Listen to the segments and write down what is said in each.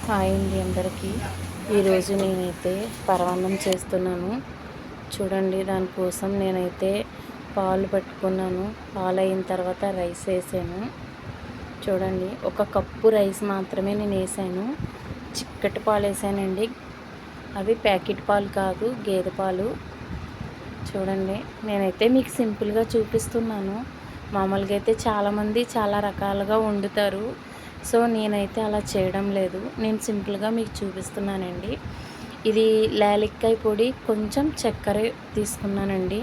Hi అండి అందరికీ. ఈరోజు నేనైతే పరమాన్నం చేస్తున్నాను. చూడండి, దానికోసం నేనైతే పాలు పట్టుకున్నాను. పాలు అయిన తర్వాత రైస్ వేసాను. చూడండి, ఒక కప్పు రైస్ మాత్రమే నేను వేసాను. చిక్కటి పాలు వేసానండి. అవి ప్యాకెట్ పాలు కాదు, గేదె పాలు. చూడండి, నేనైతే మీకు సింపుల్గా చూపిస్తున్నాను. మామూలుగా అయితే చాలామంది చాలా రకాలుగా వండుతారు. సో నేనైతే అలా చేయడం లేదు. నేను సింపుల్గా మీకు చూపిస్తున్నానండి. ఇది యాలక్కాయ పొడి, కొంచెం చక్కెర తీసుకున్నానండి.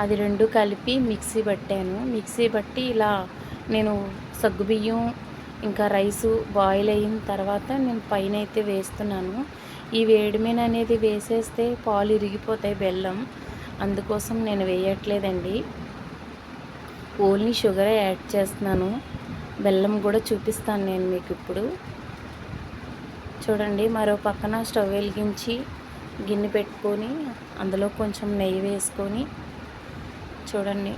అది రెండు కలిపి మిక్సీ పట్టాను. మిక్సీ పట్టి ఇలా నేను సగ్గుబియ్యం ఇంకా రైసు బాయిల్ అయిన తర్వాత నేను పైన అయితే వేస్తున్నాను. ఈ వేడి మీద అనేది వేసేస్తే పాలు ఇరిగిపోతాయి, బెల్లం. అందుకోసం నేను వేయట్లేదండి. ఓన్లీ షుగరే యాడ్ చేస్తున్నాను. బెల్లం కూడా చూపిస్తాను నేను మీకు ఇప్పుడు. చూడండి, మరో పక్కన స్టవ్ వెలిగించి గిన్నె పెట్టుకొని అందులో కొంచెం నెయ్యి వేసుకొని, చూడండి,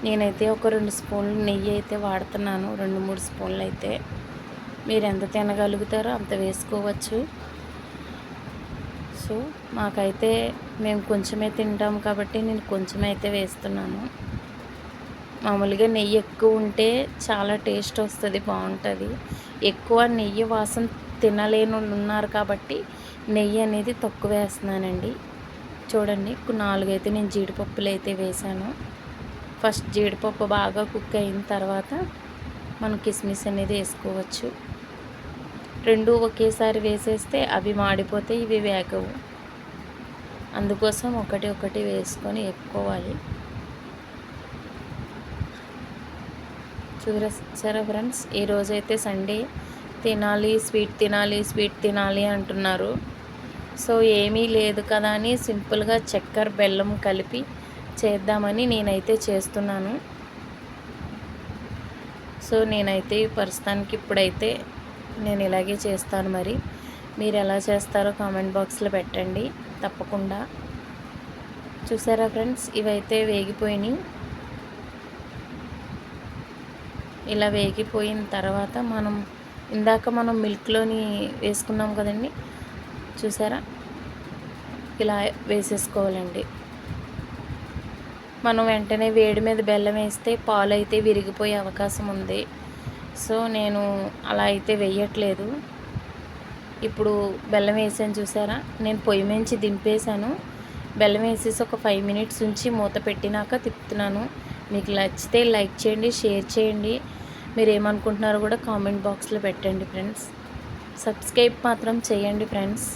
నేనైతే ఒక 2 స్పూన్లు నెయ్యి అయితే వాడుతున్నాను. 2-3 స్పూన్లు అయితే మీరు ఎంత తినగలుగుతారో అంత వేసుకోవచ్చు. సో మాకైతే మేము కొంచెమే తింటాం కాబట్టి నేను కొంచెమైతే వేస్తున్నాను. మామూలుగా నెయ్యి ఎక్కువ ఉంటే చాలా టేస్ట్ వస్తుంది, బాగుంటుంది. ఎక్కువ నెయ్యి వాసన తినలేని ఉన్నారు కాబట్టి నెయ్యి అనేది తక్కువ వేస్తున్నానండి. చూడండి, 4 అయితే నేను జీడిపప్పులు అయితే వేసాను. ఫస్ట్ జీడిపప్పు బాగా కుక్ అయిన తర్వాత మనం కిస్మిస్ అనేది వేసుకోవచ్చు. 2 ఒకేసారి వేసేస్తే అవి మాడిపోతే ఇవి వేగవు. అందుకోసం ఒకటి ఒకటి వేసుకొని వేపుకోవాలి. చూసారా ఫ్రెండ్స్, ఈరోజైతే సండే, తినాలి స్వీట్ తినాలి అంటున్నారు. సో ఏమీ లేదు కదా అని సింపుల్గా చక్కెర బెల్లం కలిపి చేద్దామని నేనైతే చేస్తున్నాను. సో నేనైతే ప్రస్తుతానికి ఇప్పుడైతే నేను ఇలాగే చేస్తాను. మరి మీరు ఎలా చేస్తారో కామెంట్ బాక్స్లో పెట్టండి తప్పకుండా. చూసారా ఫ్రెండ్స్, ఇవైతే వేగిపోయినాయి. ఇలా వేగిపోయిన తర్వాత ఇందాక మనం మిల్క్లోని వేసుకున్నాం కదండి, చూసారా, ఇలా వేసేసుకోవాలండి. మనం వెంటనే వేడి మీద బెల్లం వేస్తే పాలు అయితే విరిగిపోయే అవకాశం ఉంది. సో నేను అలా అయితే వేయట్లేదు. ఇప్పుడు బెల్లం వేసాను, చూసారా, నేను పొయ్యి మించి దింపేశాను. బెల్లం వేసేసి ఒక 5 మినిట్స్ ఉంచి మూత పెట్టినాక తిప్పుతున్నాను. మీకు నచ్చితే లైక్ చేయండి, షేర్ చేయండి. మీరు ఏమనుకుంటున్నారో కూడా కామెంట్ బాక్స్లో పెట్టండి ఫ్రెండ్స్. సబ్స్క్రైబ్ మాత్రం చేయండి ఫ్రెండ్స్.